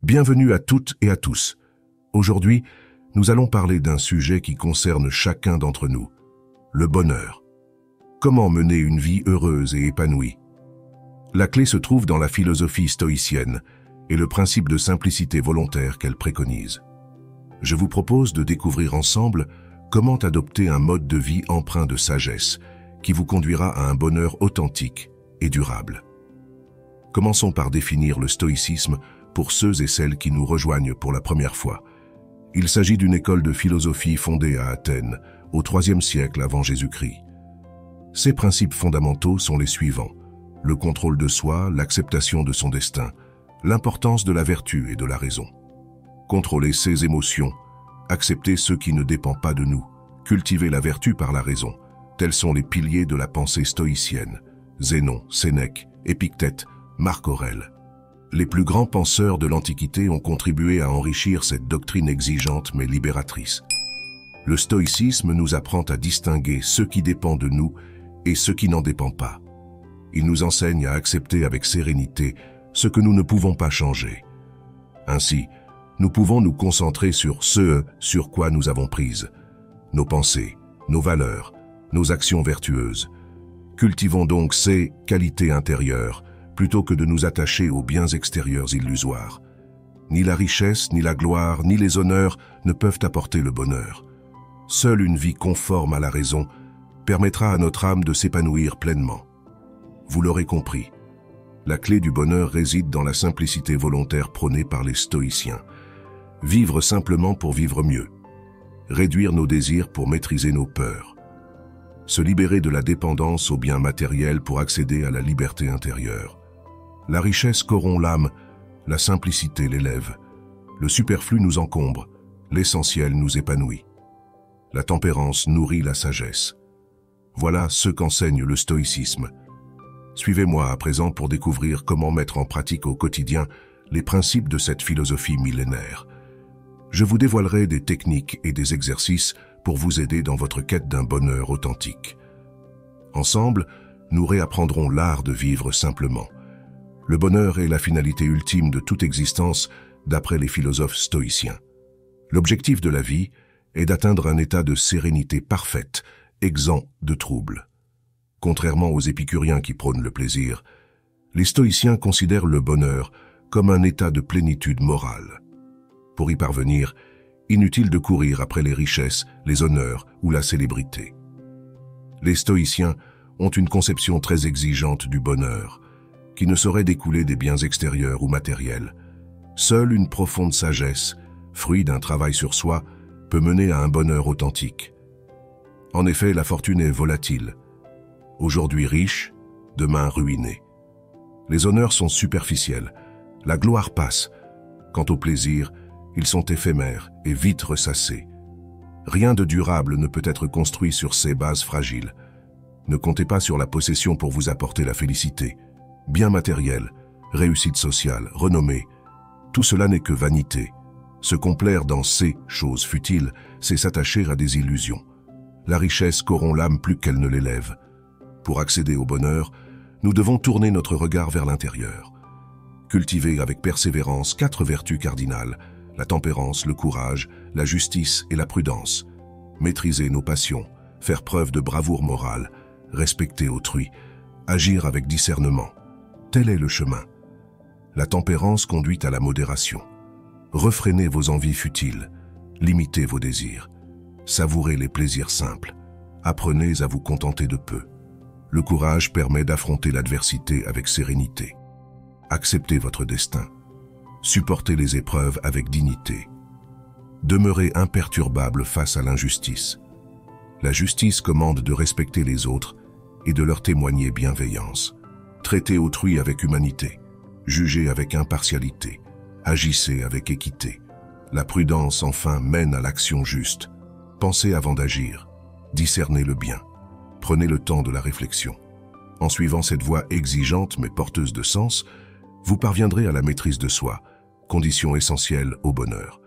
Bienvenue à toutes et à tous. Aujourd'hui, nous allons parler d'un sujet qui concerne chacun d'entre nous, le bonheur. Comment mener une vie heureuse et épanouie? La clé se trouve dans la philosophie stoïcienne et le principe de simplicité volontaire qu'elle préconise. Je vous propose de découvrir ensemble comment adopter un mode de vie empreint de sagesse qui vous conduira à un bonheur authentique et durable. Commençons par définir le stoïcisme pour ceux et celles qui nous rejoignent pour la première fois. Il s'agit d'une école de philosophie fondée à Athènes, au IIIe siècle avant Jésus-Christ. Ses principes fondamentaux sont les suivants: le contrôle de soi, l'acceptation de son destin, l'importance de la vertu et de la raison. Contrôler ses émotions, accepter ce qui ne dépend pas de nous, cultiver la vertu par la raison, tels sont les piliers de la pensée stoïcienne. Zénon, Sénèque, Épictète, Marc Aurèle. Les plus grands penseurs de l'Antiquité ont contribué à enrichir cette doctrine exigeante mais libératrice. Le stoïcisme nous apprend à distinguer ce qui dépend de nous et ce qui n'en dépend pas. Il nous enseigne à accepter avec sérénité ce que nous ne pouvons pas changer. Ainsi, nous pouvons nous concentrer sur ce sur quoi nous avons prise, nos pensées, nos valeurs, nos actions vertueuses. Cultivons donc ces qualités intérieures, plutôt que de nous attacher aux biens extérieurs illusoires. Ni la richesse, ni la gloire, ni les honneurs ne peuvent apporter le bonheur. Seule une vie conforme à la raison permettra à notre âme de s'épanouir pleinement. Vous l'aurez compris, la clé du bonheur réside dans la simplicité volontaire prônée par les stoïciens. Vivre simplement pour vivre mieux. Réduire nos désirs pour maîtriser nos peurs. Se libérer de la dépendance aux biens matériels pour accéder à la liberté intérieure. La richesse corrompt l'âme, la simplicité l'élève. Le superflu nous encombre, l'essentiel nous épanouit. La tempérance nourrit la sagesse. Voilà ce qu'enseigne le stoïcisme. Suivez-moi à présent pour découvrir comment mettre en pratique au quotidien les principes de cette philosophie millénaire. Je vous dévoilerai des techniques et des exercices pour vous aider dans votre quête d'un bonheur authentique. Ensemble, nous réapprendrons l'art de vivre simplement. Le bonheur est la finalité ultime de toute existence d'après les philosophes stoïciens. L'objectif de la vie est d'atteindre un état de sérénité parfaite, exempt de troubles. Contrairement aux épicuriens qui prônent le plaisir, les stoïciens considèrent le bonheur comme un état de plénitude morale. Pour y parvenir, inutile de courir après les richesses, les honneurs ou la célébrité. Les stoïciens ont une conception très exigeante du bonheur, qui ne saurait découler des biens extérieurs ou matériels. Seule une profonde sagesse, fruit d'un travail sur soi, peut mener à un bonheur authentique. En effet, la fortune est volatile. Aujourd'hui riche, demain ruiné. Les honneurs sont superficiels, la gloire passe. Quant au plaisir, ils sont éphémères et vite ressassés. Rien de durable ne peut être construit sur ces bases fragiles. Ne comptez pas sur la possession pour vous apporter la félicité. Biens matériels, réussite sociale, renommée, tout cela n'est que vanité. Se complaire dans ces choses futiles, c'est s'attacher à des illusions. La richesse corrompt l'âme plus qu'elle ne l'élève. Pour accéder au bonheur, nous devons tourner notre regard vers l'intérieur. Cultiver avec persévérance 4 vertus cardinales: la tempérance, le courage, la justice et la prudence. Maîtriser nos passions, faire preuve de bravoure morale, respecter autrui, agir avec discernement. Tel est le chemin. La tempérance conduit à la modération. Refrénez vos envies futiles, limitez vos désirs, savourez les plaisirs simples, apprenez à vous contenter de peu. Le courage permet d'affronter l'adversité avec sérénité. Acceptez votre destin. Supportez les épreuves avec dignité. Demeurez imperturbable face à l'injustice. La justice commande de respecter les autres et de leur témoigner bienveillance. Traitez autrui avec humanité. Jugez avec impartialité. Agissez avec équité. La prudence, enfin, mène à l'action juste. Pensez avant d'agir. Discernez le bien. Prenez le temps de la réflexion. En suivant cette voie exigeante mais porteuse de sens, vous parviendrez à la maîtrise de soi, condition essentielle au bonheur.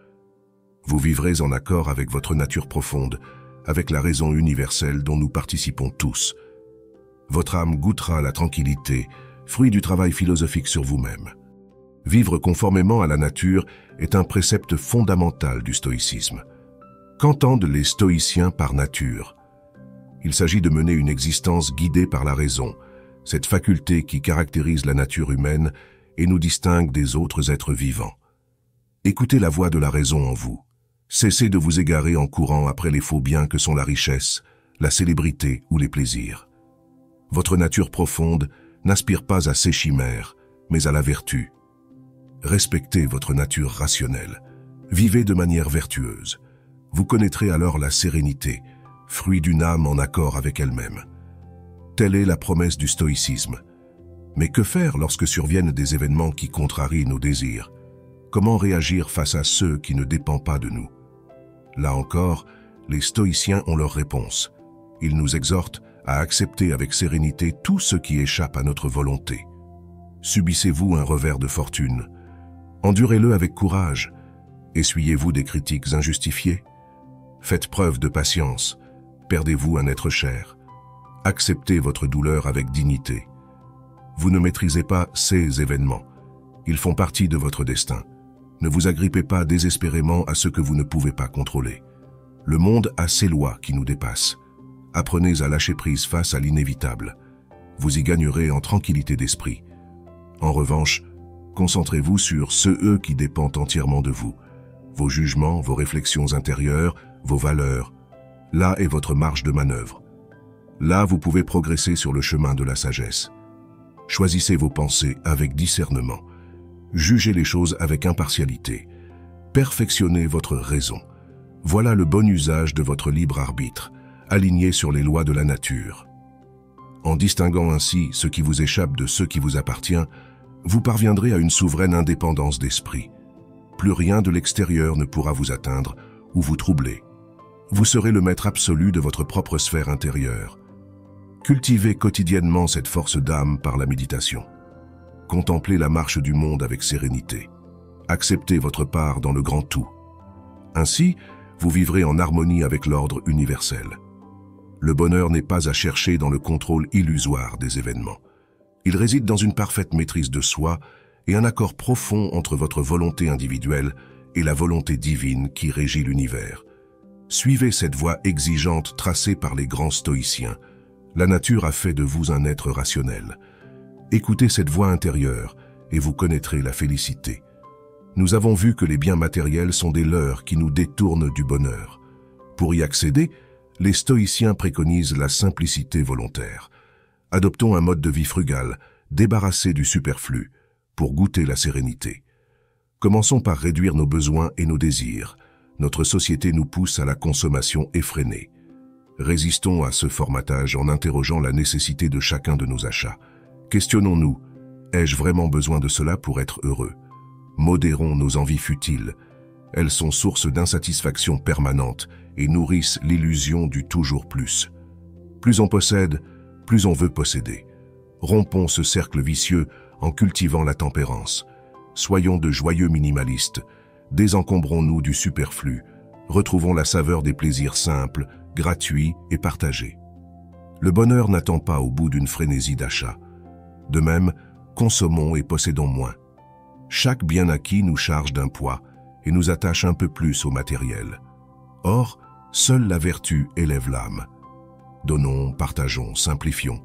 Vous vivrez en accord avec votre nature profonde, avec la raison universelle dont nous participons tous. Votre âme goûtera la tranquillité, fruit du travail philosophique sur vous-même. Vivre conformément à la nature est un précepte fondamental du stoïcisme. Qu'entendent les stoïciens par nature? Il s'agit de mener une existence guidée par la raison, cette faculté qui caractérise la nature humaine et nous distingue des autres êtres vivants. Écoutez la voix de la raison en vous. Cessez de vous égarer en courant après les faux biens que sont la richesse, la célébrité ou les plaisirs. Votre nature profonde n'aspire pas à ces chimères, mais à la vertu. Respectez votre nature rationnelle. Vivez de manière vertueuse. Vous connaîtrez alors la sérénité, fruit d'une âme en accord avec elle-même. Telle est la promesse du stoïcisme. Mais que faire lorsque surviennent des événements qui contrarient nos désirs? Comment réagir face à ceux qui ne dépendent pas de nous? Là encore, les stoïciens ont leur réponse. Ils nous exhortent à accepter avec sérénité tout ce qui échappe à notre volonté. Subissez-vous un revers de fortune? Endurez-le avec courage. Essuyez-vous des critiques injustifiées? Faites preuve de patience. Perdez-vous un être cher? Acceptez votre douleur avec dignité. Vous ne maîtrisez pas ces événements. Ils font partie de votre destin. Ne vous agrippez pas désespérément à ce que vous ne pouvez pas contrôler. Le monde a ses lois qui nous dépassent. Apprenez à lâcher prise face à l'inévitable. Vous y gagnerez en tranquillité d'esprit. En revanche, concentrez-vous sur ceux qui dépendent entièrement de vous. Vos jugements, vos réflexions intérieures, vos valeurs. Là est votre marge de manœuvre. Là, vous pouvez progresser sur le chemin de la sagesse. Choisissez vos pensées avec discernement. Jugez les choses avec impartialité. Perfectionnez votre raison. Voilà le bon usage de votre libre arbitre, aligné sur les lois de la nature. En distinguant ainsi ce qui vous échappe de ce qui vous appartient, vous parviendrez à une souveraine indépendance d'esprit. Plus rien de l'extérieur ne pourra vous atteindre ou vous troubler. Vous serez le maître absolu de votre propre sphère intérieure. Cultivez quotidiennement cette force d'âme par la méditation. Contemplez la marche du monde avec sérénité. Acceptez votre part dans le grand tout. Ainsi, vous vivrez en harmonie avec l'ordre universel. Le bonheur n'est pas à chercher dans le contrôle illusoire des événements. Il réside dans une parfaite maîtrise de soi et un accord profond entre votre volonté individuelle et la volonté divine qui régit l'univers. Suivez cette voie exigeante tracée par les grands stoïciens. La nature a fait de vous un être rationnel. Écoutez cette voix intérieure et vous connaîtrez la félicité. Nous avons vu que les biens matériels sont des leurres qui nous détournent du bonheur. Pour y accéder, les stoïciens préconisent la simplicité volontaire. Adoptons un mode de vie frugal, débarrassé du superflu, pour goûter la sérénité. Commençons par réduire nos besoins et nos désirs. Notre société nous pousse à la consommation effrénée. Résistons à ce formatage en interrogeant la nécessité de chacun de nos achats. Questionnons-nous, ai-je vraiment besoin de cela pour être heureux? Modérons nos envies futiles. Elles sont source d'insatisfaction permanente et nourrissent l'illusion du toujours plus. Plus on possède, plus on veut posséder. Rompons ce cercle vicieux en cultivant la tempérance. Soyons de joyeux minimalistes. Désencombrons-nous du superflu. Retrouvons la saveur des plaisirs simples, gratuits et partagés. Le bonheur n'attend pas au bout d'une frénésie d'achat. De même, consommons et possédons moins. Chaque bien acquis nous charge d'un poids et nous attache un peu plus au matériel. Or, seule la vertu élève l'âme. Donnons, partageons, simplifions.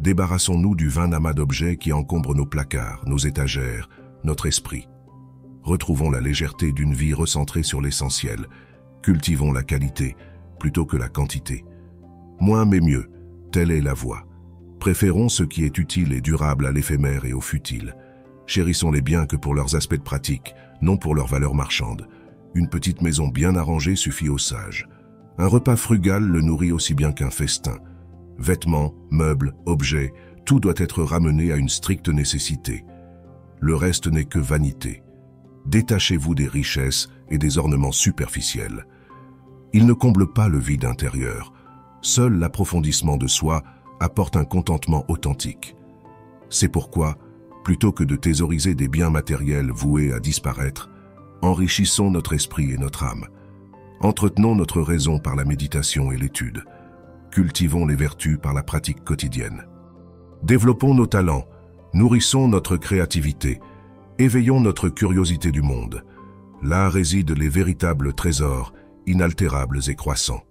Débarrassons-nous du vain amas d'objets qui encombrent nos placards, nos étagères, notre esprit. Retrouvons la légèreté d'une vie recentrée sur l'essentiel. Cultivons la qualité plutôt que la quantité. Moins mais mieux, telle est la voie. Préférons ce qui est utile et durable à l'éphémère et au futile. Chérissons les biens que pour leurs aspects pratiques, non pour leur valeur marchande. Une petite maison bien arrangée suffit aux sages. Un repas frugal le nourrit aussi bien qu'un festin. Vêtements, meubles, objets, tout doit être ramené à une stricte nécessité. Le reste n'est que vanité. Détachez-vous des richesses et des ornements superficiels. Ils ne comblent pas le vide intérieur. Seul l'approfondissement de soi apporte un contentement authentique. C'est pourquoi, plutôt que de thésauriser des biens matériels voués à disparaître, enrichissons notre esprit et notre âme. Entretenons notre raison par la méditation et l'étude. Cultivons les vertus par la pratique quotidienne. Développons nos talents, nourrissons notre créativité Éveillons notre curiosité du monde. Là résident les véritables trésors, inaltérables et croissants.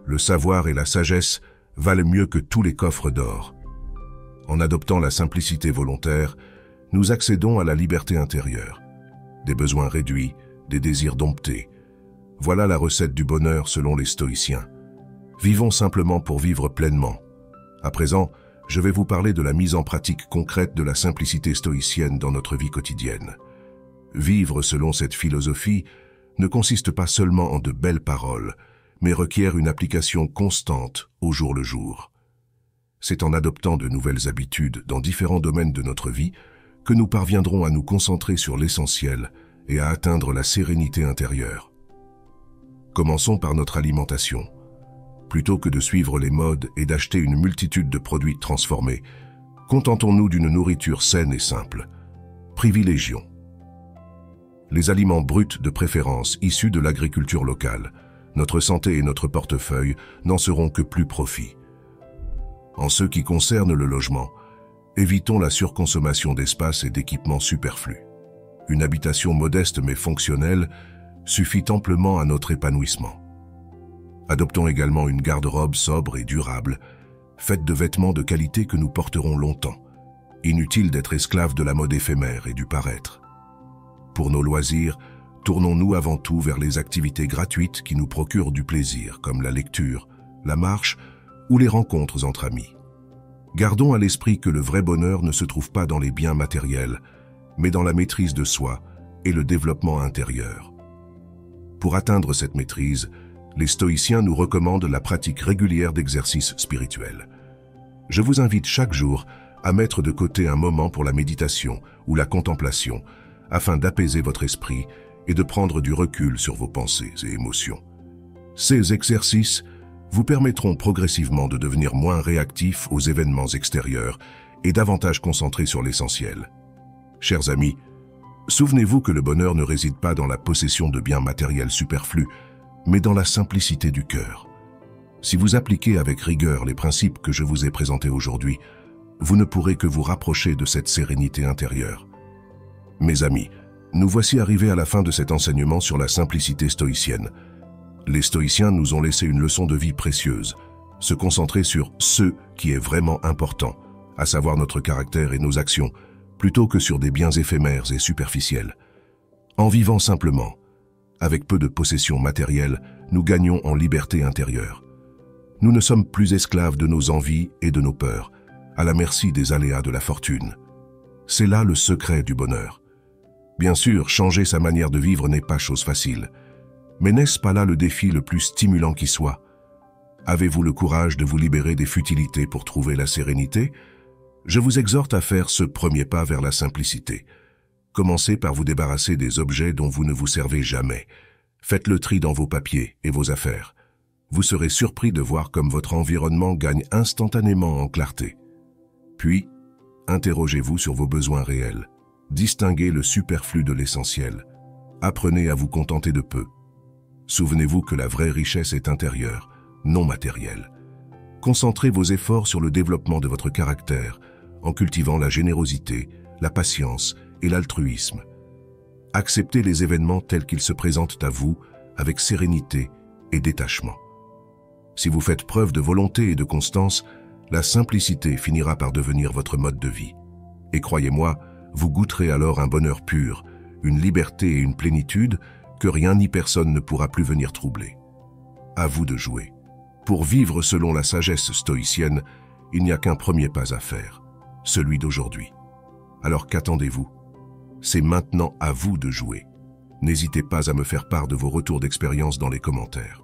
Le savoir et la sagesse valent mieux que tous les coffres d'or. En adoptant la simplicité volontaire, nous accédons à la liberté intérieure. Des besoins réduits, des désirs domptés. Voilà la recette du bonheur selon les stoïciens. Vivons simplement pour vivre pleinement. À présent, je vais vous parler de la mise en pratique concrète de la simplicité stoïcienne dans notre vie quotidienne. Vivre selon cette philosophie ne consiste pas seulement en de belles paroles, mais requiert une application constante au jour le jour. C'est en adoptant de nouvelles habitudes dans différents domaines de notre vie que nous parviendrons à nous concentrer sur l'essentiel et à atteindre la sérénité intérieure. Commençons par notre alimentation. Plutôt que de suivre les modes et d'acheter une multitude de produits transformés, contentons-nous d'une nourriture saine et simple. Privilégions les aliments bruts de préférence issus de l'agriculture locale. Notre santé et notre portefeuille n'en seront que plus profits. En ce qui concerne le logement, évitons la surconsommation d'espace et d'équipements superflus. Une habitation modeste mais fonctionnelle suffit amplement à notre épanouissement. Adoptons également une garde-robe sobre et durable, faite de vêtements de qualité que nous porterons longtemps. Inutile d'être esclave de la mode éphémère et du paraître. Pour nos loisirs, tournons-nous avant tout vers les activités gratuites qui nous procurent du plaisir, comme la lecture, la marche ou les rencontres entre amis. Gardons à l'esprit que le vrai bonheur ne se trouve pas dans les biens matériels, mais dans la maîtrise de soi et le développement intérieur. Pour atteindre cette maîtrise, les stoïciens nous recommandent la pratique régulière d'exercices spirituels. Je vous invite chaque jour à mettre de côté un moment pour la méditation ou la contemplation, afin d'apaiser votre esprit et de prendre du recul sur vos pensées et émotions. Ces exercices vous permettront progressivement de devenir moins réactifs aux événements extérieurs et davantage concentrés sur l'essentiel. Chers amis, souvenez-vous que le bonheur ne réside pas dans la possession de biens matériels superflus, mais dans la simplicité du cœur. Si vous appliquez avec rigueur les principes que je vous ai présentés aujourd'hui, vous ne pourrez que vous rapprocher de cette sérénité intérieure. Mes amis, nous voici arrivés à la fin de cet enseignement sur la simplicité stoïcienne. Les stoïciens nous ont laissé une leçon de vie précieuse, se concentrer sur ce qui est vraiment important, à savoir notre caractère et nos actions, plutôt que sur des biens éphémères et superficiels. En vivant simplement, avec peu de possessions matérielles, nous gagnons en liberté intérieure. Nous ne sommes plus esclaves de nos envies et de nos peurs, à la merci des aléas de la fortune. C'est là le secret du bonheur. Bien sûr, changer sa manière de vivre n'est pas chose facile. Mais n'est-ce pas là le défi le plus stimulant qui soit? Avez-vous le courage de vous libérer des futilités pour trouver la sérénité? Je vous exhorte à faire ce premier pas vers la simplicité. Commencez par vous débarrasser des objets dont vous ne vous servez jamais. Faites le tri dans vos papiers et vos affaires. Vous serez surpris de voir comme votre environnement gagne instantanément en clarté. Puis, interrogez-vous sur vos besoins réels. Distinguez le superflu de l'essentiel. Apprenez à vous contenter de peu. Souvenez-vous que la vraie richesse est intérieure, non matérielle. Concentrez vos efforts sur le développement de votre caractère, en cultivant la générosité, la patience et l'altruisme. Acceptez les événements tels qu'ils se présentent à vous avec sérénité et détachement. Si vous faites preuve de volonté et de constance, la simplicité finira par devenir votre mode de vie. Et croyez-moi, vous goûterez alors un bonheur pur, une liberté et une plénitude que rien ni personne ne pourra plus venir troubler. À vous de jouer. Pour vivre selon la sagesse stoïcienne, il n'y a qu'un premier pas à faire, celui d'aujourd'hui. Alors qu'attendez-vous? C'est maintenant à vous de jouer. N'hésitez pas à me faire part de vos retours d'expérience dans les commentaires.